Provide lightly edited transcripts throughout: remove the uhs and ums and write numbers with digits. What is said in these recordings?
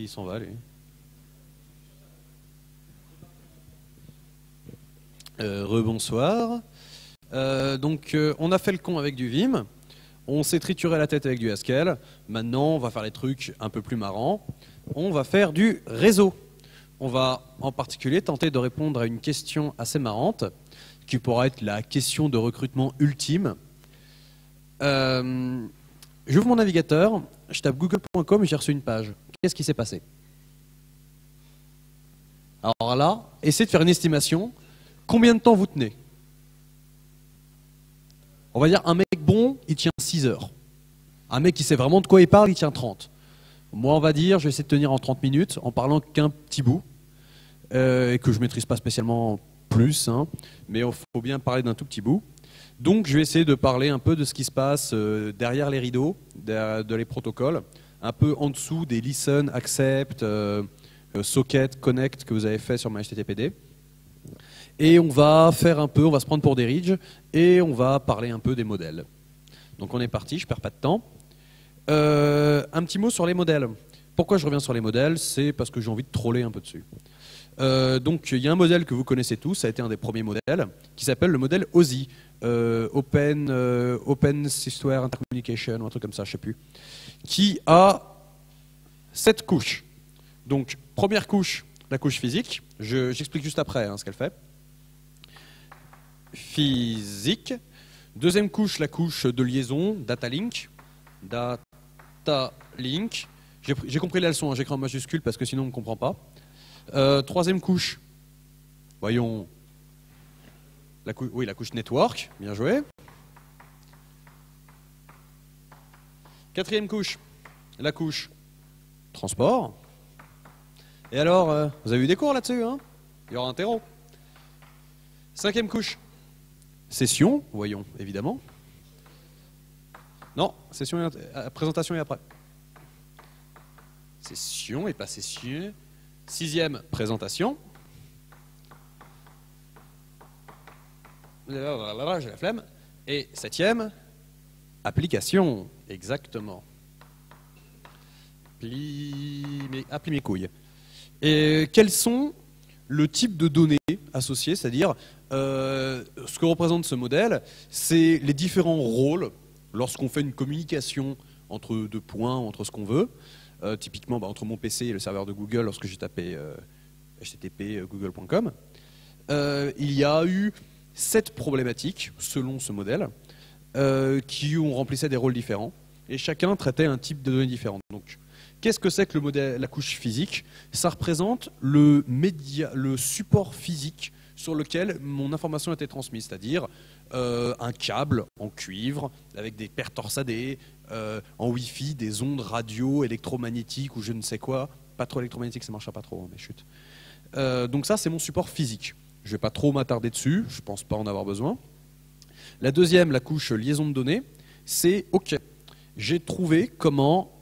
s'en va, lui. Rebonsoir. On a fait le con avec du Vim. On s'est trituré la tête avec du Haskell. Maintenant, on va faire les trucs un peu plus marrants. On va faire du réseau. On va en particulier tenter de répondre à une question assez marrante, qui pourra être la question de recrutement ultime. J'ouvre mon navigateur, je tape google.com et j'ai reçu une page. Qu'est-ce qui s'est passé? Alors là, essayez de faire une estimation. Combien de temps vous tenez? On va dire un mec bon, il tient 6 heures. Un mec qui sait vraiment de quoi il parle, il tient 30. Moi, on va dire, je vais essayer de tenir en 30 minutes en parlant qu'un petit bout, et que je ne maîtrise pas spécialement plus, hein, mais il faut bien parler d'un tout petit bout. Donc, je vais essayer de parler un peu de ce qui se passe derrière les rideaux, de les protocoles, un peu en dessous des listen, accept, socket, connect que vous avez fait sur MyHTTPD. Et on va se prendre pour des ridges et on va parler un peu des modèles. Donc on est parti, je perds pas de temps. Un petit mot sur les modèles. Pourquoi je reviens sur les modèles? C'est parce que j'ai envie de troller un peu dessus. Donc il y a un modèle que vous connaissez tous, ça a été un des premiers modèles, qui s'appelle le modèle OSI, Open Software Intercommunication, ou un truc comme ça, je ne sais plus, qui a 7 couches. Donc première couche, la couche physique, j'explique juste après ce qu'elle fait. Physique. Deuxième couche, la couche de liaison, data link. Data link. J'ai compris la leçon, j'écris en majuscule parce que sinon on ne comprend pas. Troisième couche, voyons, la couche network, bien joué. Quatrième couche, la couche transport. Et alors, vous avez eu des cours là-dessus, hein? Il y aura un terreau. Cinquième couche, session, voyons, évidemment. Non, session et présentation et après. Session et pas session. Sixième, présentation. J'ai la flemme. Et septième, application. Exactement. Appli mes couilles. Et quels sont le type de données associées, c'est-à-dire ce que représente ce modèle, c'est les différents rôles lorsqu'on fait une communication entre deux points, entre ce qu'on veut. Typiquement entre mon PC et le serveur de Google lorsque j'ai tapé http google.com. Il y a eu 7 problématiques selon ce modèle qui ont remplissé des rôles différents et chacun traitait un type de données différentes. Donc, qu'est-ce que c'est que le modèle, la couche physique? Ça représente le support physique sur lequel mon information a été transmise, c'est-à-dire un câble en cuivre avec des paires torsadées, en Wi-Fi, des ondes radio, électromagnétiques ou je ne sais quoi. Pas trop électromagnétique, ça ne marchera pas trop, mais chut. Donc ça, c'est mon support physique. Je ne vais pas trop m'attarder dessus, je ne pense pas en avoir besoin. La deuxième, la couche liaison de données, c'est OK. J'ai trouvé comment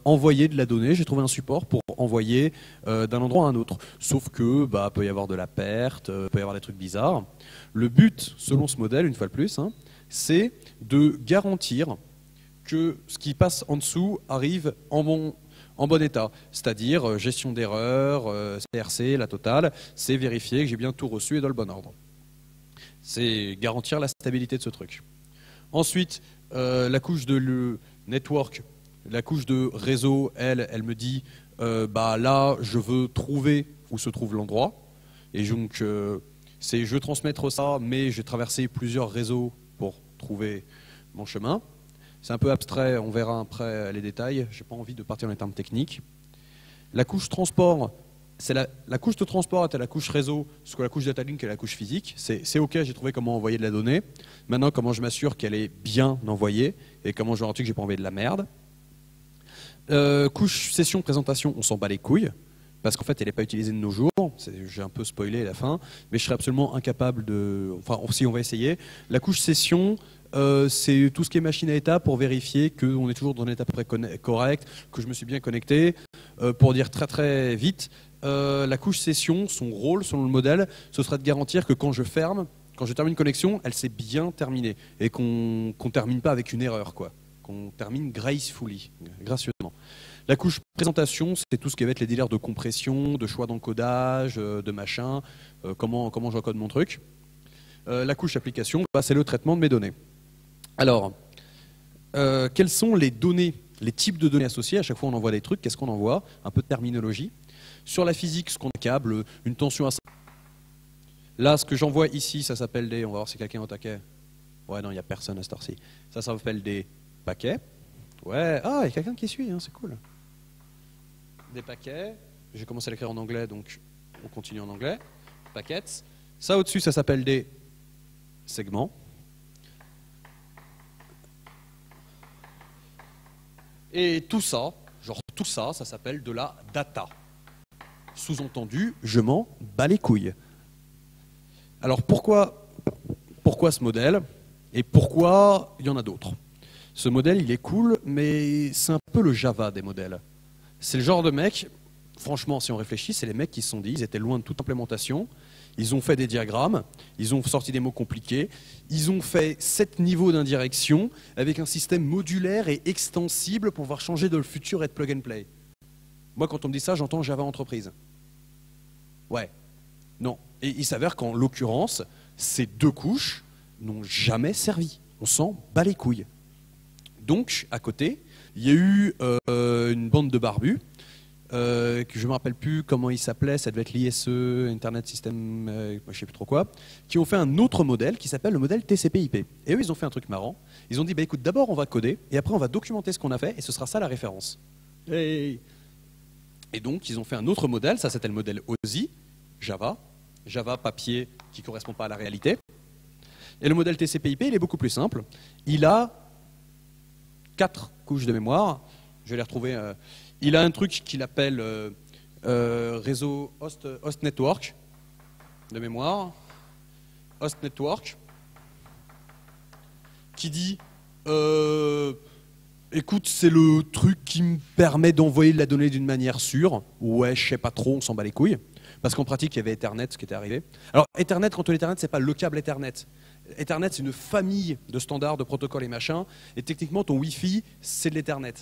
envoyer de la donnée, j'ai trouvé un support pour envoyer d'un endroit à un autre. Sauf que peut y avoir de la perte, peut y avoir des trucs bizarres. Le but, selon ce modèle, une fois de plus, hein, c'est de garantir que ce qui passe en dessous arrive en bon état. C'est-à-dire gestion d'erreurs, CRC, la totale, c'est vérifier que j'ai bien tout reçu et dans le bon ordre. C'est garantir la stabilité de ce truc. Ensuite, la couche de network, la couche de réseau, elle me dit là, je veux trouver où se trouve l'endroit. Et donc, je veux transmettre ça, mais je vais traverser plusieurs réseaux pour trouver mon chemin. C'est un peu abstrait, on verra après les détails. Je n'ai pas envie de partir dans les termes techniques. La couche transport, c'est la couche de transport était la couche réseau, ce que la couche data link est la couche physique. C'est OK, j'ai trouvé comment envoyer de la donnée. Maintenant, comment je m'assure qu'elle est bien envoyée et comment je garantis que je n'ai pas envoyé de la merde. Couche session présentation, on s'en bat les couilles. Parce qu'en fait, elle n'est pas utilisée de nos jours. J'ai un peu spoilé la fin, mais je serais absolument incapable de... Enfin, si on va essayer. La couche session, c'est tout ce qui est machine à état pour vérifier qu'on est toujours dans un état correct, que je me suis bien connecté. Pour dire très très vite, la couche session, son rôle selon le modèle, ce serait de garantir que quand je termine une connexion, elle s'est bien terminée et qu'on ne termine pas avec une erreur, quoi. Qu'on termine gracefully, gracieusement. La couche présentation, c'est tout ce qui va être les délires de compression, de choix d'encodage, de machin, comment j'encode mon truc. La couche application, bah, c'est le traitement de mes données. Alors, quelles sont les données, les types de données associés? À chaque fois on envoie des trucs, qu'est-ce qu'on envoie? Un peu de terminologie. Sur la physique, ce qu'on a câble, une tension à... Là, ce que j'envoie ici, ça s'appelle des... On va voir si quelqu'un est au taquet. Ouais, non, il n'y a personne à cette heure-ci. Ça s'appelle des paquets. Ouais, ah, il y a quelqu'un qui suit, hein, c'est cool. Des paquets. J'ai commencé à l'écrire en anglais, donc on continue en anglais. Packets. Ça, au-dessus, ça s'appelle des segments. Et tout ça, ça s'appelle de la data. Sous-entendu, je m'en bats les couilles. Alors pourquoi ce modèle et pourquoi il y en a d'autres? Ce modèle, il est cool, mais c'est un peu le Java des modèles. C'est le genre de mec, franchement, si on réfléchit, c'est les mecs qui se sont dit, ils étaient loin de toute implémentation, ils ont fait des diagrammes, ils ont sorti des mots compliqués, ils ont fait 7 niveaux d'indirection avec un système modulaire et extensible pour pouvoir changer de le futur et de plug and play. Moi, quand on me dit ça, j'entends Java entreprise. Ouais, non. Et il s'avère qu'en l'occurrence, ces 2 couches n'ont jamais servi. On s'en bat les couilles. Donc, à côté, il y a eu une bande de barbus, que je ne me rappelle plus comment il s'appelait, ça devait être l'ISE, Internet System, je ne sais plus trop quoi, qui ont fait un autre modèle qui s'appelle le modèle TCP/IP. Et eux, ils ont fait un truc marrant. Ils ont dit, bah, écoute, d'abord on va coder, et après on va documenter ce qu'on a fait, et ce sera ça la référence. Et donc, ils ont fait un autre modèle, ça c'était le modèle OSI, Java papier qui ne correspond pas à la réalité. Et le modèle TCP/IP, il est beaucoup plus simple. Il a 4 couches de mémoire. Je vais les retrouver. Il a un truc qu'il appelle réseau host network de mémoire. Host network qui dit écoute, c'est le truc qui me permet d'envoyer de la donnée d'une manière sûre. Ouais, je sais pas trop, on s'en bat les couilles. Parce qu'en pratique, il y avait Ethernet, ce qui était arrivé. Alors, Ethernet, quand on dit Ethernet, c'est pas le câble Ethernet. Ethernet, c'est une famille de standards, de protocoles et machin. Et techniquement, ton Wi-Fi, c'est de l'Ethernet.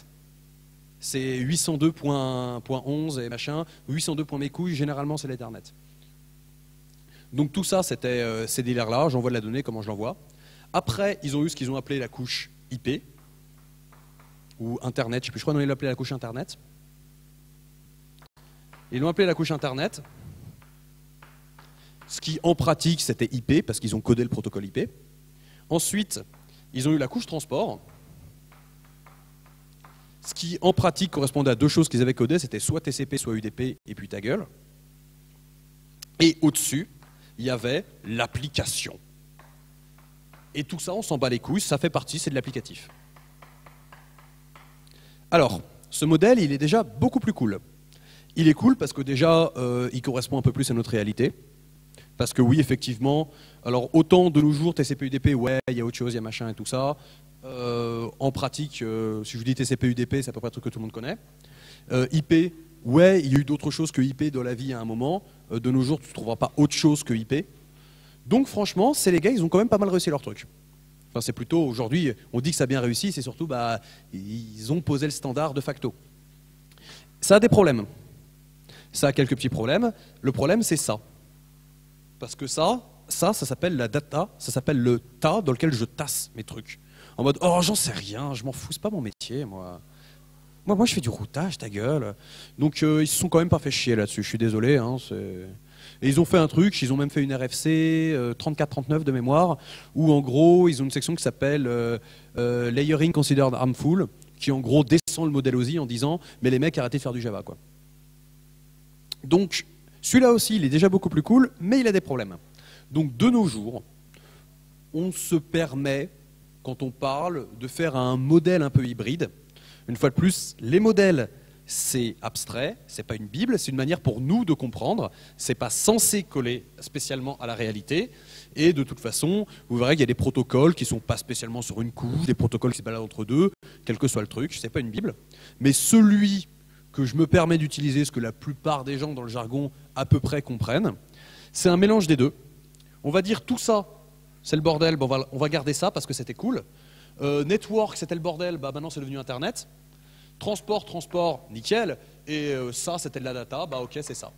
C'est 802.11 et machin. 802.mes couilles, généralement, c'est l'Ethernet. Donc tout ça, c'était ces délires-là. J'envoie de la donnée, comment je l'envoie. Après, ils ont eu ce qu'ils ont appelé la couche IP. Ou Internet, je sais plus, je crois qu'on l'a appelé la couche Internet. Ils l'ont appelé la couche Internet. Ce qui, en pratique, c'était IP, parce qu'ils ont codé le protocole IP. Ensuite, ils ont eu la couche transport. Ce qui, en pratique, correspondait à 2 choses qu'ils avaient codées, c'était soit TCP, soit UDP, et puis ta gueule. Et au-dessus, il y avait l'application. Et tout ça, on s'en bat les couilles, ça fait partie, c'est de l'applicatif. Alors, ce modèle, il est déjà beaucoup plus cool. Il est cool parce que déjà, il correspond un peu plus à notre réalité. Parce que oui, effectivement, alors autant de nos jours, TCP/UDP, ouais, il y a autre chose, il y a machin et tout ça. En pratique, si je vous dis TCP/UDP, c'est à peu près un truc que tout le monde connaît. IP, ouais, il y a eu d'autres choses que IP dans la vie à un moment. De nos jours, tu ne trouveras pas autre chose que IP. Donc franchement, c'est les gars, ils ont quand même pas mal réussi leur truc. Enfin, c'est plutôt, aujourd'hui, on dit que ça a bien réussi, c'est surtout, bah, ils ont posé le standard de facto. Ça a des problèmes. Ça a quelques petits problèmes. Le problème, c'est ça. Parce que ça s'appelle la data, ça s'appelle le tas dans lequel je tasse mes trucs. En mode, oh, j'en sais rien, je m'en fous, c'est pas mon métier, moi. Moi, je fais du routage, ta gueule. Donc, ils se sont quand même pas fait chier là-dessus, je suis désolé. Hein, et ils ont fait un truc, ils ont même fait une RFC 3439 de mémoire, où en gros, ils ont une section qui s'appelle Layering Considered Harmful, qui en gros descend le modèle OSI en disant, mais les mecs, arrêtez de faire du Java, quoi. Donc, celui-là aussi, il est déjà beaucoup plus cool, mais il a des problèmes. Donc, de nos jours, on se permet, quand on parle, de faire un modèle un peu hybride. Une fois de plus, les modèles, c'est abstrait, c'est pas une Bible, c'est une manière pour nous de comprendre. C'est pas censé coller spécialement à la réalité. Et de toute façon, vous verrez qu'il y a des protocoles qui sont pas spécialement sur une couche, des protocoles qui se baladent entre deux, quel que soit le truc, c'est pas une Bible. Mais celui que je me permets d'utiliser, ce que la plupart des gens dans le jargon à peu près comprennent, c'est un mélange des deux. On va dire tout ça, c'est le bordel, bon, on va garder ça parce que c'était cool. Network, c'était le bordel, bah maintenant c'est devenu Internet. Transport, nickel. Et ça, c'était de la data, bah ok, c'est ça.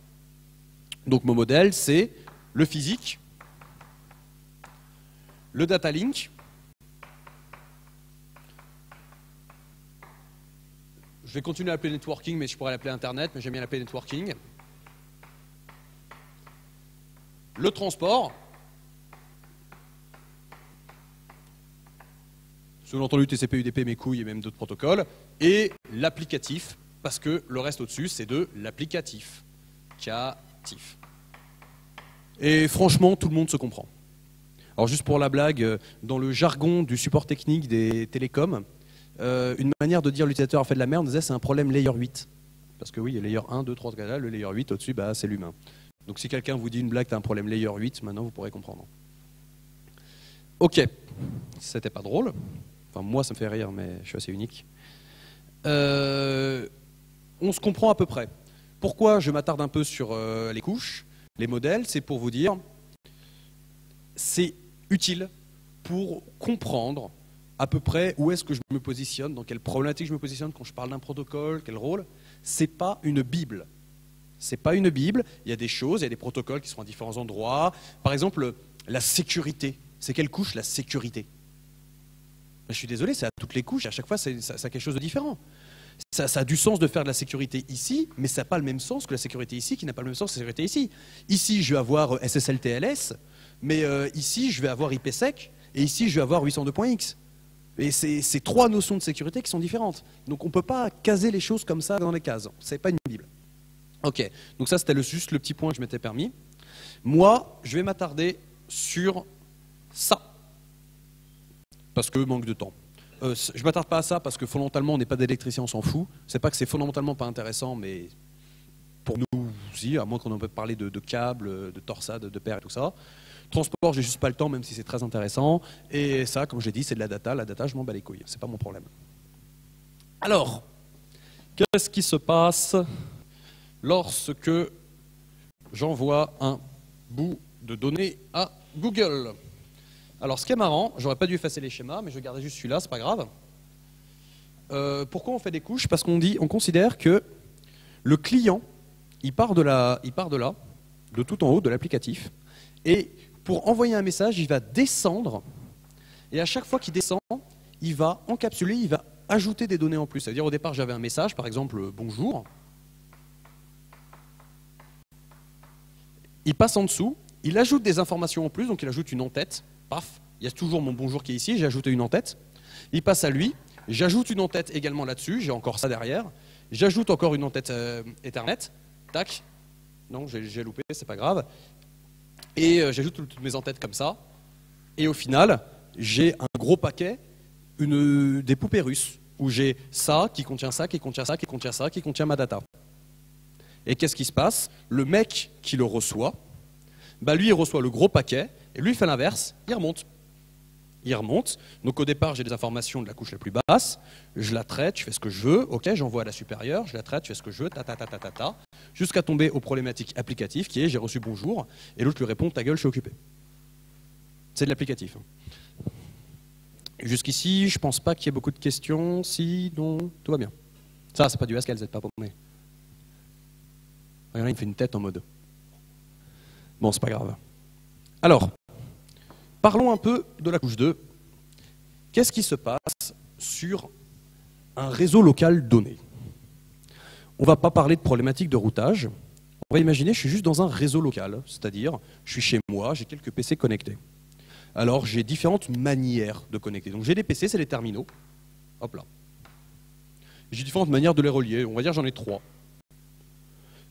Donc mon modèle, c'est le physique, le data link, je vais continuer à l'appeler networking, mais je pourrais l'appeler Internet, mais j'aime bien l'appeler networking. Le transport, sous-entendu TCP, UDP, mes couilles et même d'autres protocoles, et l'applicatif, parce que le reste au-dessus, c'est de l'applicatif. Et franchement, tout le monde se comprend. Alors juste pour la blague, dans le jargon du support technique des télécoms, une manière de dire l'utilisateur a fait de la merde, on disait c'est un problème layer 8. Parce que oui, il y a layer 1, 2, 3, 4, là, le layer 8 au-dessus, bah, c'est l'humain. Donc si quelqu'un vous dit une blague, t'as un problème layer 8, maintenant vous pourrez comprendre. Ok, c'était pas drôle. Enfin moi ça me fait rire, mais je suis assez unique. On se comprend à peu près. Pourquoi je m'attarde un peu sur les couches, les modèles, c'est pour vous dire, c'est utile pour comprendre à peu près où est-ce que je me positionne, dans quelle problématique je me positionne quand je parle d'un protocole, quel rôle. C'est pas une Bible. C'est pas une Bible. Il y a des choses, il y a des protocoles qui sont à différents endroits. Par exemple, la sécurité. C'est quelle couche, la sécurité? Je suis désolé, c'est à toutes les couches. À chaque fois, ça a quelque chose de différent. Ça a du sens de faire de la sécurité ici, mais ça n'a pas le même sens que la sécurité ici, qui n'a pas le même sens que la sécurité ici. Ici, je vais avoir SSL-TLS, mais ici, je vais avoir IPsec, et ici, je vais avoir 802.x. Et c'est trois notions de sécurité qui sont différentes. Donc on ne peut pas caser les choses comme ça dans les cases. Ce n'est pas une Bible. Ok, donc ça c'était juste le petit point que je m'étais permis. Moi, je vais m'attarder sur ça. Parce que manque de temps. Je ne m'attarde pas à ça parce que fondamentalement on n'est pas d'électricien, on s'en fout. C'est pas que c'est fondamentalement pas intéressant, mais pour nous aussi, à moins qu'on en peut parler de câbles, de torsades, de paires et tout ça. Transport, j'ai juste pas le temps, même si c'est très intéressant. Et ça, comme je l'ai dit, c'est de la data. La data, je m'en bats les couilles. C'est pas mon problème. Alors, qu'est-ce qui se passe lorsque j'envoie un bout de données à Google? Alors, ce qui est marrant, j'aurais pas dû effacer les schémas, mais je vais garder juste celui-là, c'est pas grave. Pourquoi on fait des couches? Parce qu'on considère que le client, il part de là, de tout en haut de l'applicatif, et pour envoyer un message, il va descendre, et à chaque fois qu'il descend, il va encapsuler, il va ajouter des données en plus. C'est-à-dire au départ, j'avais un message, par exemple, bonjour. Il passe en dessous, il ajoute des informations en plus, donc il ajoute une en-tête, paf, il y a toujours mon bonjour qui est ici, j'ai ajouté une en-tête. Il passe à lui, j'ajoute une en-tête également là-dessus, j'ai encore ça derrière. J'ajoute encore une en-tête Ethernet, tac, non, j'ai loupé, c'est pas grave. Et j'ajoute toutes mes en-têtes comme ça. Et au final, j'ai un gros paquet, des poupées russes, où j'ai ça, qui contient ça, qui contient ça, qui contient ça, qui contient ma data. Et qu'est-ce qui se passe? Le mec qui le reçoit, bah lui il reçoit le gros paquet, et lui il fait l'inverse, il remonte. Il remonte, donc au départ j'ai des informations de la couche la plus basse, je la traite, je fais ce que je veux, ok, j'envoie à la supérieure, je la traite, je fais ce que je veux, jusqu'à tomber aux problématiques applicatives qui est j'ai reçu bonjour, et l'autre lui répond ta gueule, je suis occupé. C'est de l'applicatif. Jusqu'ici, je pense pas qu'il y ait beaucoup de questions, si, non, tout va bien. Ça, c'est pas du Haskell, vous n'êtes pas paumé. Regardez, il me fait une tête en mode. Bon, c'est pas grave. Alors, parlons un peu de la couche 2. Qu'est-ce qui se passe sur un réseau local donné? On ne va pas parler de problématiques de routage. On va imaginer, je suis juste dans un réseau local, c'est-à-dire, je suis chez moi, j'ai quelques PC connectés. Alors, j'ai différentes manières de connecter. Donc, j'ai des PC, c'est les terminaux. Hop là. J'ai différentes manières de les relier. On va dire, j'en ai 3.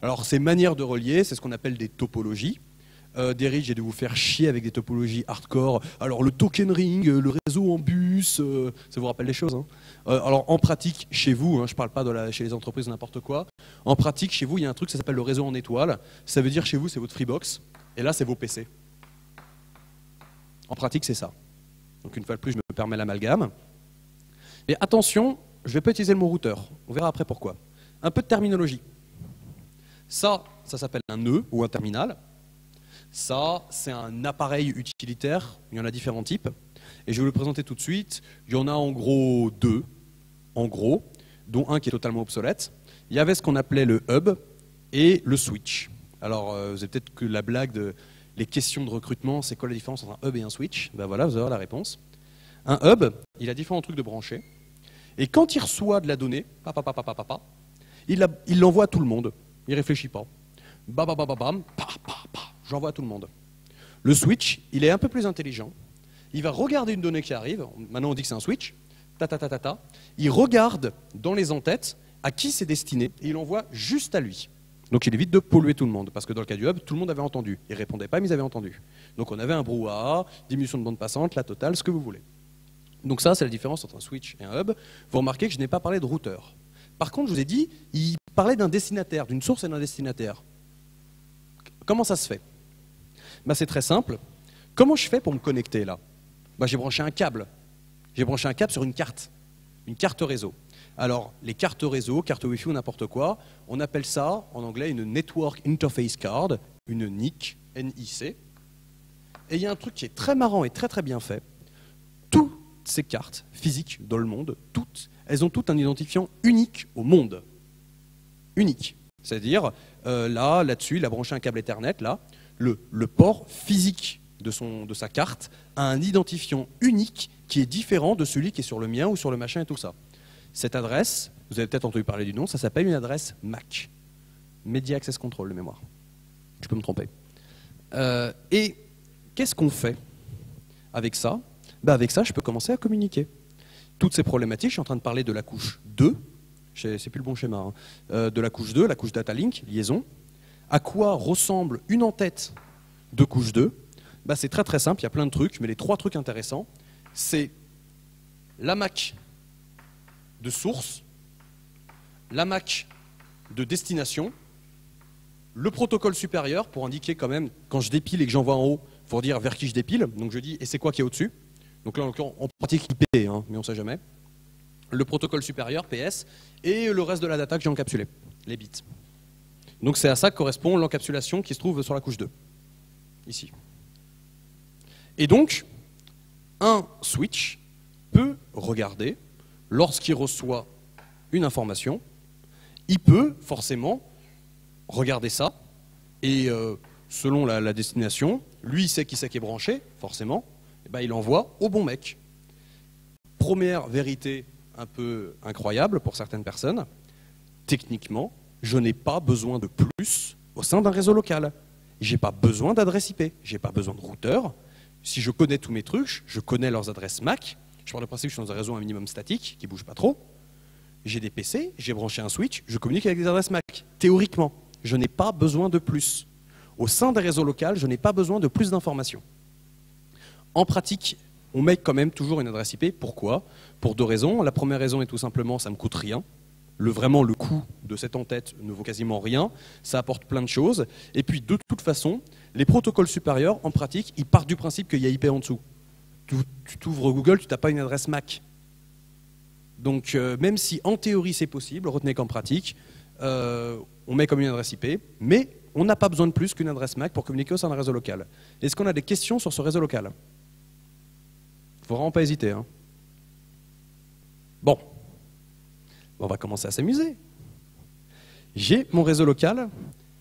Alors, ces manières de relier, c'est ce qu'on appelle des topologies. Derrick, j'ai dû vous faire chier avec des topologies hardcore. Alors le token ring, le réseau en bus, ça vous rappelle des choses, hein. Alors en pratique, chez vous, hein, je ne parle pas chez les entreprises n'importe quoi, en pratique, chez vous, il y a un truc qui s'appelle le réseau en étoile. Ça veut dire chez vous, c'est votre Freebox, et là, c'est vos PC. En pratique, c'est ça. Donc une fois de plus, je me permets l'amalgame. Et attention, je ne vais pas utiliser le mot routeur. On verra après pourquoi. Un peu de terminologie. Ça s'appelle un nœud ou un terminal. Ça, c'est un appareil utilitaire, il y en a différents types, et je vais vous le présenter tout de suite. Il y en a en gros 2, en gros. dont un qui est totalement obsolète. Il y avait ce qu'on appelait le hub et le switch. Alors, vous avez peut-être que la blague de les questions de recrutement, c'est quoi la différence entre un hub et un switch? Ben voilà, vous avez la réponse. Un hub, il a différents trucs de brancher. Et quand il reçoit de la donnée, il l'envoie à tout le monde. Il ne réfléchit pas. J'envoie à tout le monde. Le switch, il est un peu plus intelligent. Il va regarder une donnée qui arrive. Maintenant, on dit que c'est un switch. Il regarde dans les en-têtes à qui c'est destiné et il envoie juste à lui. Donc il évite de polluer tout le monde, parce que dans le cas du hub, tout le monde avait entendu. Ils ne répondaient pas, mais ils avaient entendu. Donc on avait un brouhaha, diminution de bande passante, la totale, ce que vous voulez. Donc ça, c'est la différence entre un switch et un hub. Vous remarquez que je n'ai pas parlé de routeur. Par contre, je vous ai dit, il parlait d'un destinataire, d'une source et d'un destinataire. Comment ça se fait? Ben, c'est très simple. Comment je fais pour me connecter là? Ben, j'ai branché un câble. J'ai branché un câble sur une carte réseau. Alors, les cartes réseau, carte Wi-Fi ou n'importe quoi, on appelle ça en anglais une Network Interface Card, une NIC, N-I-C. Et il y a un truc qui est très marrant et très très bien fait. Toutes ces cartes physiques dans le monde, toutes, elles ont toutes un identifiant unique au monde. Unique. C'est-à-dire, là-dessus, il a branché un câble Ethernet, là, le port physique de sa carte a un identifiant unique qui est différent de celui qui est sur le mien ou sur le machin et tout ça. Cette adresse, vous avez peut-être entendu parler du nom, ça s'appelle une adresse MAC. Media Access Control de mémoire. Je peux me tromper. Et qu'est-ce qu'on fait avec ça? Ben avec ça, je peux commencer à communiquer. Toutes ces problématiques, je suis en train de parler de la couche 2, c'est plus le bon schéma, hein, de la couche 2, la couche Data Link, liaison. À quoi ressemble une en-tête de couche 2? Ben c'est très très simple, il y a plein de trucs, mais les 3 trucs intéressants, c'est la MAC de source, la MAC de destination, le protocole supérieur pour indiquer quand même, quand je dépile et que j'envoie en haut, pour dire vers qui je dépile, donc je dis et c'est quoi qui est au-dessus? Donc là en pratique IP, hein, mais on ne sait jamais. Le protocole supérieur, PS, et le reste de la data que j'ai encapsulé, les bits. Donc c'est à ça que correspond l'encapsulation qui se trouve sur la couche 2, ici. Et donc, un switch peut regarder, lorsqu'il reçoit une information, il peut forcément regarder ça, et selon la destination, lui il sait qui c'est qui est branché, forcément, et ben, il envoie au bon mec. Première vérité un peu incroyable pour certaines personnes, techniquement, je n'ai pas besoin de plus au sein d'un réseau local. Je n'ai pas besoin d'adresse IP, je n'ai pas besoin de routeur. Si je connais tous mes trucs, je connais leurs adresses MAC, je pars du principe que je suis dans un réseau un minimum statique, qui ne bouge pas trop. J'ai des PC, j'ai branché un switch, je communique avec des adresses MAC. Théoriquement, je n'ai pas besoin de plus. Au sein des réseaux locaux, je n'ai pas besoin de plus d'informations. En pratique, on met quand même toujours une adresse IP. Pourquoi? Pour 2 raisons. La première raison est tout simplement, ça ne me coûte rien. Vraiment, le coût de cette en-tête ne vaut quasiment rien. Ça apporte plein de choses. Et puis, de toute façon, les protocoles supérieurs, en pratique, ils partent du principe qu'il y a IP en dessous. Tu ouvres Google, tu n'as pas une adresse MAC. Donc, même si en théorie c'est possible, retenez qu'en pratique, on met comme une adresse IP, mais on n'a pas besoin de plus qu'une adresse MAC pour communiquer au sein d'un réseau local. Est-ce qu'on a des questions sur ce réseau local? Il ne faut vraiment pas hésiter. Hein. Bon, on va commencer à s'amuser. J'ai mon réseau local,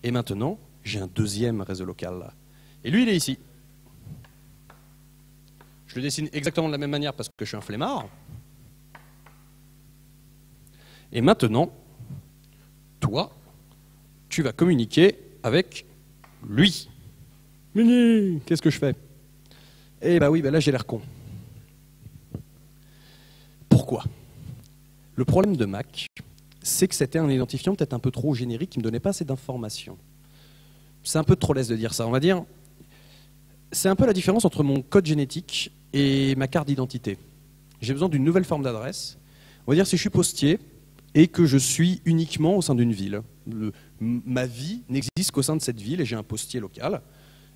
et maintenant, j'ai un deuxième réseau local. Là. Et lui, il est ici. Je le dessine exactement de la même manière parce que je suis un flemmard. Et maintenant, toi, tu vas communiquer avec lui. Mais qu'est-ce que je fais? Eh bien oui, ben là j'ai l'air con. Pourquoi? Le problème de Mac, c'est que c'était un identifiant peut-être un peu trop générique qui ne me donnait pas assez d'informations. C'est un peu trop laisse de dire ça. On va dire, c'est un peu la différence entre mon code génétique et ma carte d'identité. J'ai besoin d'une nouvelle forme d'adresse. On va dire si je suis postier et que je suis uniquement au sein d'une ville. Ma vie n'existe qu'au sein de cette ville et j'ai un postier local.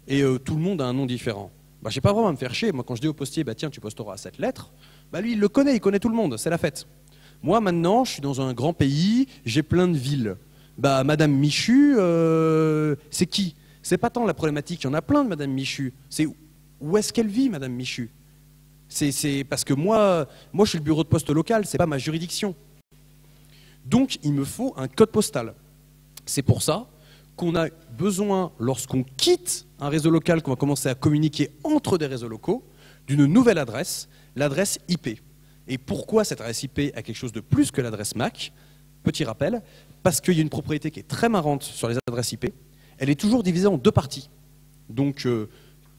Et tout le monde a un nom différent. Bah, je n'ai pas vraiment à me faire chier. Moi, quand je dis au postier, bah, tiens, tu posteras à cette lettre, bah, lui, il le connaît, il connaît tout le monde, c'est la fête. Moi, maintenant, je suis dans un grand pays, j'ai plein de villes. Bah, Madame Michu, c'est qui? C'est pas tant la problématique, il y en a plein de Madame Michu. C'est où est-ce qu'elle vit, Madame Michu? C'est parce que moi, je suis le bureau de poste local, c'est pas ma juridiction. Donc il me faut un code postal. C'est pour ça qu'on a besoin, lorsqu'on quitte un réseau local, qu'on va commencer à communiquer entre des réseaux locaux, d'une nouvelle adresse, l'adresse IP. Et pourquoi cette adresse IP a quelque chose de plus que l'adresse MAC? Petit rappel, parce qu'il y a une propriété qui est très marrante sur les adresses IP. Elle est toujours divisée en deux parties. Donc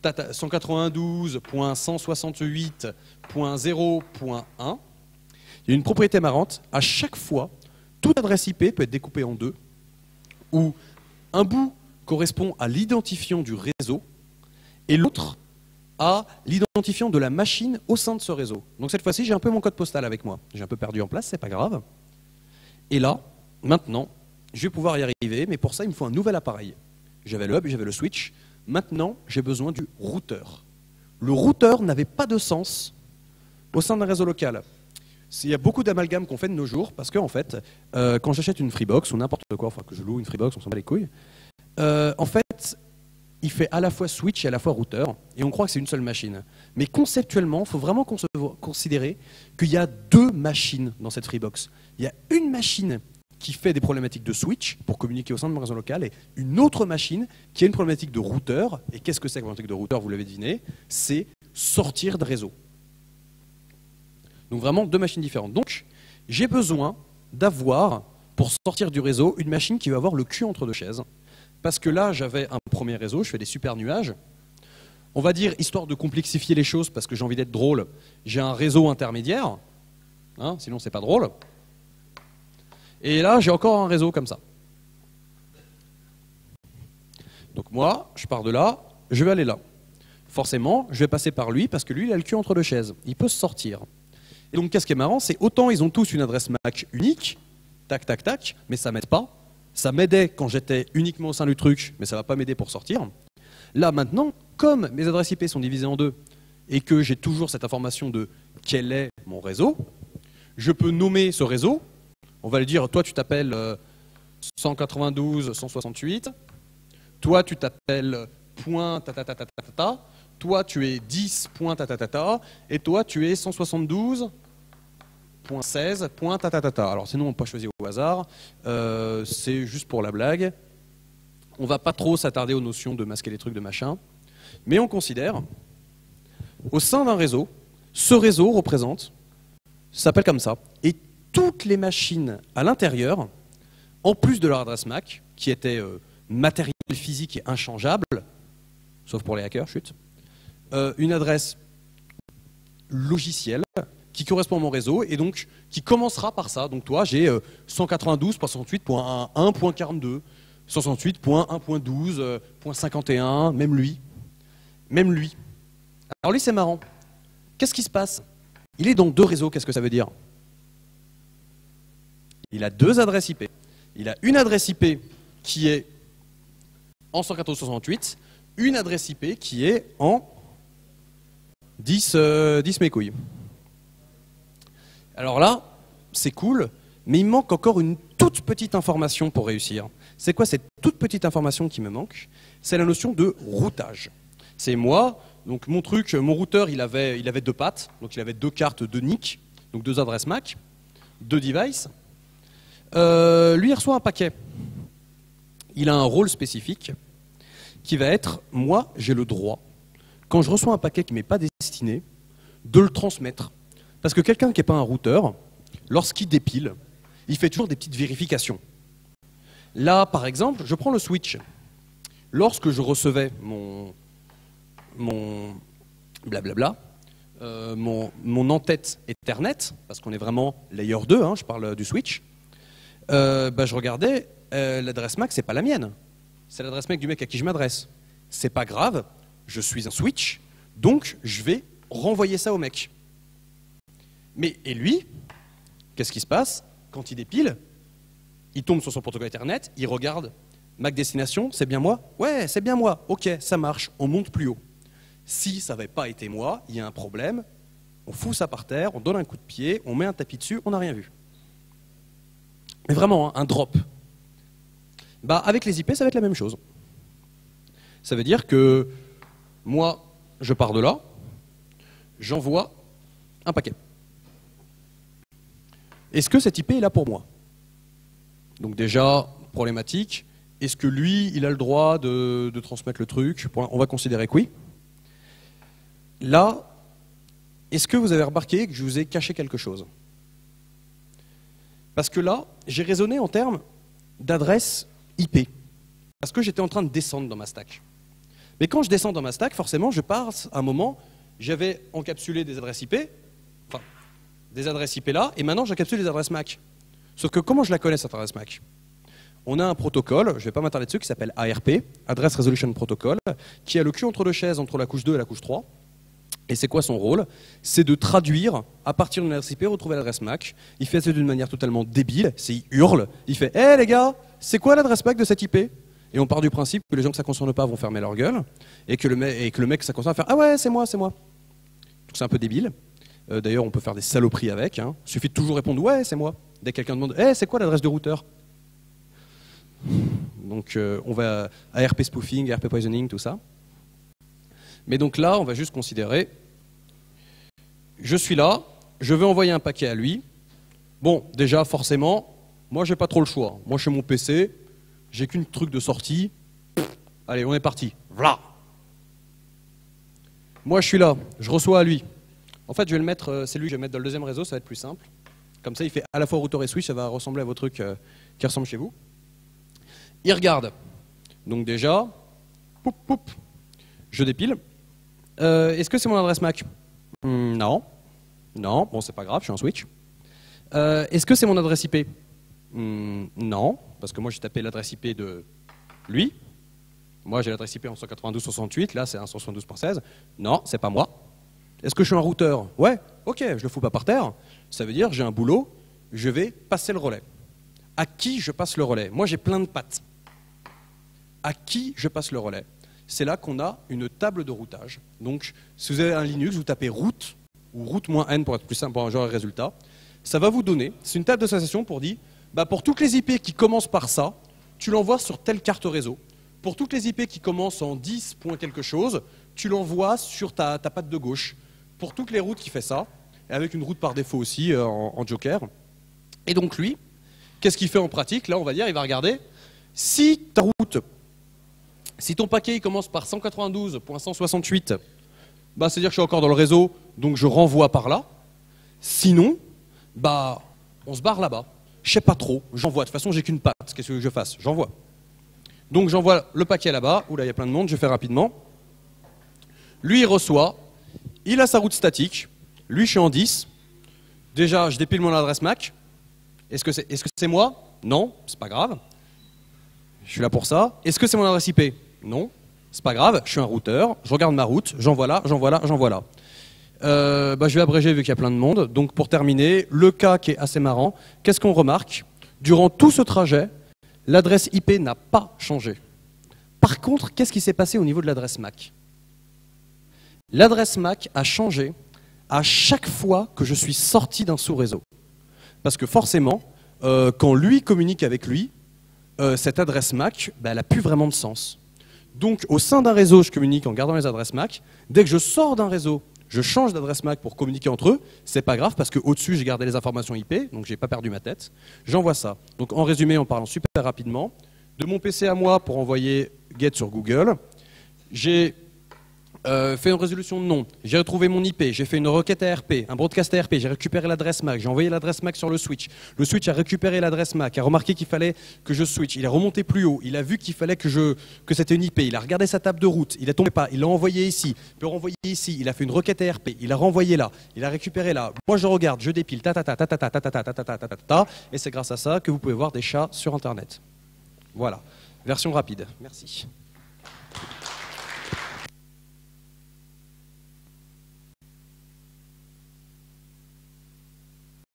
192.168.0.1, il y a une propriété marrante. À chaque fois, toute adresse IP peut être découpée en deux, où un bout correspond à l'identifiant du réseau et l'autre à l'identifiant de la machine au sein de ce réseau. Donc cette fois-ci, j'ai un peu mon code postal avec moi. J'ai un peu perdu en place, c'est pas grave. Et là, maintenant, je vais pouvoir y arriver, mais pour ça, il me faut un nouvel appareil. J'avais le hub, j'avais le switch. Maintenant, j'ai besoin du routeur. Le routeur n'avait pas de sens au sein d'un réseau local. Il y a beaucoup d'amalgames qu'on fait de nos jours, parce qu'en fait, quand j'achète une Freebox ou n'importe quoi, enfin que je loue une Freebox, on s'en bat les couilles, en fait, il fait à la fois switch et à la fois routeur, et on croit que c'est une seule machine. Mais conceptuellement, il faut vraiment considérer qu'il y a deux machines dans cette Freebox. Il y a une machine qui fait des problématiques de switch pour communiquer au sein de mon réseau local, et une autre machine qui a une problématique de routeur. Et qu'est-ce que c'est que la problématique de routeur? Vous l'avez deviné, c'est sortir de réseau. Donc vraiment deux machines différentes. Donc j'ai besoin d'avoir, pour sortir du réseau, une machine qui va avoir le cul entre deux chaises. Parce que là, j'avais un premier réseau, je fais des super nuages. On va dire, histoire de complexifier les choses, parce que j'ai envie d'être drôle, j'ai un réseau intermédiaire, hein, sinon c'est pas drôle. Et là, j'ai encore un réseau comme ça. Donc moi, je pars de là, je vais aller là. Forcément, je vais passer par lui, parce que lui, il a le cul entre deux chaises. Il peut se sortir. Et donc, qu'est-ce qui est marrant, c'est autant ils ont tous une adresse MAC unique, tac, tac, tac, mais ça m'aide pas. Ça m'aidait quand j'étais uniquement au sein du truc, mais ça ne va pas m'aider pour sortir. Là, maintenant, comme mes adresses IP sont divisées en deux, et que j'ai toujours cette information de quel est mon réseau, je peux nommer ce réseau. On va lui dire, toi, tu t'appelles 192.168, toi, tu t'appelles point ta, toi, tu es 10 point ta, et toi, tu es 172.16 point ta. Alors, sinon, on peut pas choisir au hasard. C'est juste pour la blague. On va pas trop s'attarder aux notions de masquer les trucs, de machin. Mais on considère, au sein d'un réseau, ce réseau représente, ça s'appelle comme ça, et toutes les machines à l'intérieur, en plus de leur adresse MAC, qui était matériel physique et inchangeable, sauf pour les hackers, chut, une adresse logicielle qui correspond à mon réseau et donc qui commencera par ça. Donc toi, j'ai 192.168.1.42, 168.1.12.51, même lui. Même lui. Alors lui, c'est marrant. Qu'est-ce qui se passe? Il est dans deux réseaux, qu'est-ce que ça veut dire? Il a deux adresses IP. Il a une adresse IP qui est en 114.68, une adresse IP qui est en 10 mes couilles. Alors là, c'est cool, mais il me manque encore une toute petite information pour réussir. C'est quoi cette toute petite information qui me manque? C'est la notion de routage. C'est moi, donc mon truc, mon routeur, il avait deux pattes, donc il avait deux cartes de NIC, donc deux adresses MAC, deux devices. Lui, il reçoit un paquet. Il a un rôle spécifique qui va être, moi, j'ai le droit, quand je reçois un paquet qui ne m'est pas destiné, de le transmettre. Parce que quelqu'un qui n'est pas un routeur, lorsqu'il dépile, il fait toujours des petites vérifications. Là, par exemple, je prends le switch. Lorsque je recevais mon blablabla, mon en-tête Ethernet, parce qu'on est vraiment layer 2, hein, je parle du switch, je regardais, l'adresse MAC, c'est pas la mienne. C'est l'adresse MAC du mec à qui je m'adresse. C'est pas grave, je suis un switch, donc je vais renvoyer ça au mec. Mais, et lui, qu'est-ce qui se passe? Quand il dépile, il tombe sur son protocole Ethernet, il regarde, MAC destination, c'est bien moi? Ouais, c'est bien moi. Ok, ça marche, on monte plus haut. Si ça n'avait pas été moi, il y a un problème, on fout ça par terre, on donne un coup de pied, on met un tapis dessus, on n'a rien vu. Mais vraiment, hein, un drop. Avec les IP, ça va être la même chose. Ça veut dire que moi, je pars de là, j'envoie un paquet. Est-ce que cette IP est là pour moi? Donc déjà, problématique. Est-ce que lui, il a le droit de transmettre le truc? On va considérer que oui. Là, est-ce que vous avez remarqué que je vous ai caché quelque chose? Parce que là, j'ai raisonné en termes d'adresse IP. Parce que j'étais en train de descendre dans ma stack. Mais quand je descends dans ma stack, forcément, je passe à un moment, j'avais encapsulé des adresses IP, enfin, des adresses IP là, et maintenant j'encapsule des adresses MAC. Sauf que comment je la connais, cette adresse MAC? On a un protocole, je ne vais pas m'attarder dessus, qui s'appelle ARP, Address Resolution Protocol, qui a le cul entre deux chaises, entre la couche 2 et la couche 3. Et c'est quoi son rôle? C'est de traduire, à partir d'une adresse IP, retrouver l'adresse MAC. Il fait ça d'une manière totalement débile, il hurle, il fait « Hé les gars, c'est quoi l'adresse MAC de cette IP ?» Et on part du principe que les gens que ça ne concerne pas vont fermer leur gueule, et que le mec que ça concerne va faire « Ah ouais, c'est moi, c'est moi ». Donc c'est un peu débile. D'ailleurs, on peut faire des saloperies avec. Il suffit de toujours répondre « Ouais, c'est moi ». Dès que quelqu'un demande « Hé, c'est quoi l'adresse de routeur ?» Donc on va à ARP spoofing, ARP poisoning, tout ça. Mais donc là, on va juste considérer, je suis là, je vais envoyer un paquet à lui. Bon, déjà, forcément, moi, j'ai pas trop le choix. Moi, chez mon PC, j'ai qu'une truc de sortie. Allez, on est parti. Voilà. Moi, je suis là, je reçois à lui. En fait, je vais le mettre, c'est lui, je vais le mettre dans le deuxième réseau, ça va être plus simple. Comme ça, il fait à la fois routeur et switch, ça va ressembler à vos trucs qui ressemblent chez vous. Il regarde. Donc déjà, poup, poup, je dépile. Est-ce que c'est mon adresse MAC? Non. Non, bon, c'est pas grave, je suis en switch. Est-ce que c'est mon adresse IP? Non, parce que moi j'ai tapé l'adresse IP de lui. Moi j'ai l'adresse IP en 192.68, là c'est 172.16. Non, c'est pas moi. Est-ce que je suis un routeur? Ouais, ok, je le fous pas par terre. Ça veut dire j'ai un boulot, je vais passer le relais. À qui je passe le relais? Moi j'ai plein de pattes. À qui je passe le relais? C'est là qu'on a une table de routage. Donc, si vous avez un Linux, vous tapez route, ou route-n pour être plus simple, pour un genre de résultat. Ça va vous donner, c'est une table d'association pour dire, bah pour toutes les IP qui commencent par ça, tu l'envoies sur telle carte réseau. Pour toutes les IP qui commencent en 10 point quelque chose, tu l'envoies sur ta patte de gauche. Pour toutes les routes qui fait ça, et avec une route par défaut aussi en joker. Et donc lui, qu'est-ce qu'il fait en pratique? Là, on va dire, il va regarder, si ta route... Si ton paquet il commence par 192.168, bah, c'est-à-dire que je suis encore dans le réseau, donc je renvoie par là. Sinon, bah, on se barre là-bas. Je sais pas trop, j'envoie. De toute façon, j'ai qu'une patte. Qu'est-ce que je fasse? J'envoie. Donc j'envoie le paquet là-bas, où là il y a plein de monde, je fais rapidement. Lui, il reçoit, il a sa route statique. Lui, je suis en 10. Déjà, je dépile mon adresse MAC. Est-ce que c'est moi? Non, c'est pas grave. Je suis là pour ça. Est-ce que c'est mon adresse IP? Non, c'est pas grave, je suis un routeur, je regarde ma route, j'envoie là, j'envoie là, j'envoie là. Je vais abréger vu qu'il y a plein de monde. Donc pour terminer, le cas qui est assez marrant, qu'est-ce qu'on remarque? Durant tout ce trajet, l'adresse IP n'a pas changé. Par contre, qu'est-ce qui s'est passé au niveau de l'adresse MAC? L'adresse MAC a changé à chaque fois que je suis sorti d'un sous-réseau. Parce que forcément, quand lui communique avec lui, cette adresse MAC, elle n'a plus vraiment de sens. Donc, au sein d'un réseau, je communique en gardant les adresses MAC. Dès que je sors d'un réseau, je change d'adresse MAC pour communiquer entre eux. C'est pas grave parce qu'au-dessus, j'ai gardé les informations IP, donc j'ai pas perdu ma tête. J'envoie ça. Donc, en résumé, en parlant super rapidement, de mon PC à moi pour envoyer GET sur Google, j'ai fait une résolution de nom, j'ai retrouvé mon IP, j'ai fait une requête ARP, un broadcast ARP, j'ai récupéré l'adresse MAC, j'ai envoyé l'adresse MAC sur le switch a récupéré l'adresse MAC, a remarqué qu'il fallait que je switch, il est remonté plus haut, il a vu qu'il fallait que c'était une IP, il a regardé sa table de route, il a tombé pas, il l'a envoyé ici, il peut renvoyer ici, il a fait une requête ARP, il a renvoyé là, il a récupéré là, moi je regarde, je dépile, et c'est grâce à ça que vous pouvez voir des chats sur Internet. Voilà, version rapide, merci.